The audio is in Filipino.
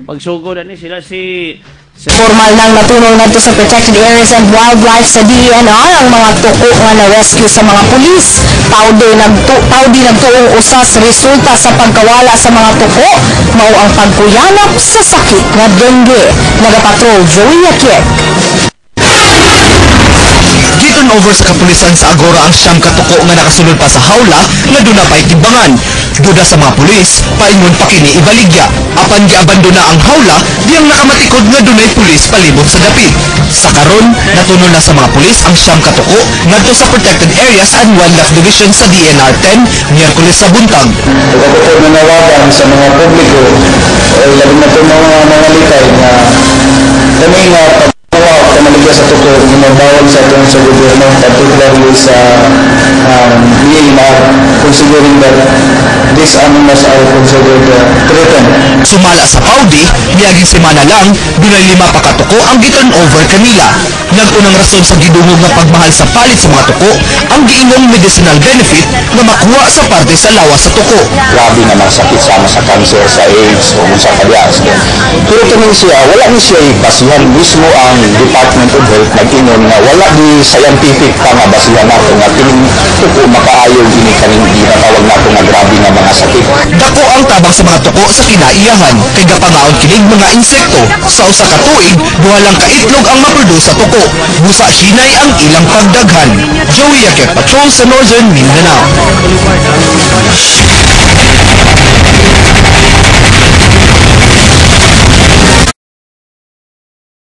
Pagsugod ni sila Formal nang natulong nato sa Protected Areas and Wildlife sa DENR ang mga tuko nga na-rescue sa mga pulis. Paudi nagtuong usas resulta sa pagkawala sa mga tuko mao ang pagkuyanap sa sakit nga dengue. Nagapatrol Joey Yakir. Giton over sa kapulisan sa Agora ang siyang katuko nga nakasulod pa sa hawla nga duna pa'y tibangan. Duda sa mga pulis, paingon pa kini ibaligya. Apan giabandona ang hawla, diyang nakamatikod nga dunay pulis palibot sa dapit. Sa karon, natunon na sa mga pulis ang siyang katuko ngadto sa Protected Areas and Wildlife Division sa DNR 10 Miyerkules sa buntag. Pagkakot na nawagan sa mga publiko, labi na ito mga likay na kami nga pamaligya sa tuko, ginabawal sa itong sa gobyerno, particularly sa DNR, considering that these animals are considered threatened. Sumala sa Paudi, miyaging semana lang, dunay 5 pa katuko ang giturn over kanila. Nag-unang rason sa gidungog nga pagmahal sa palit sa mga tuko, ang giingong medicinal benefit na makuha sa parte sa lawas sa tuko. Grabe na sakit sama sa cancer, sa AIDS, o sa kalyas. Pero kanin siya, wala ni siya basihan mismo ang Department of Health nag-ingon na wala di scientific pa nga basihan nato nga kining tuko makaayon ini kaning ginatawag nato nga grabe nga mga sakit. Dako ang tabang sa mga tuko sa kinaiyahan, kay gapangaon kining mga insekto. Sa usa ka tuig, duha lang ka itlog ang maproduce sa tuko. Busa hinay ang ilang pagdaghan. Joey Yakir, Patrol sa Northern Mindanao.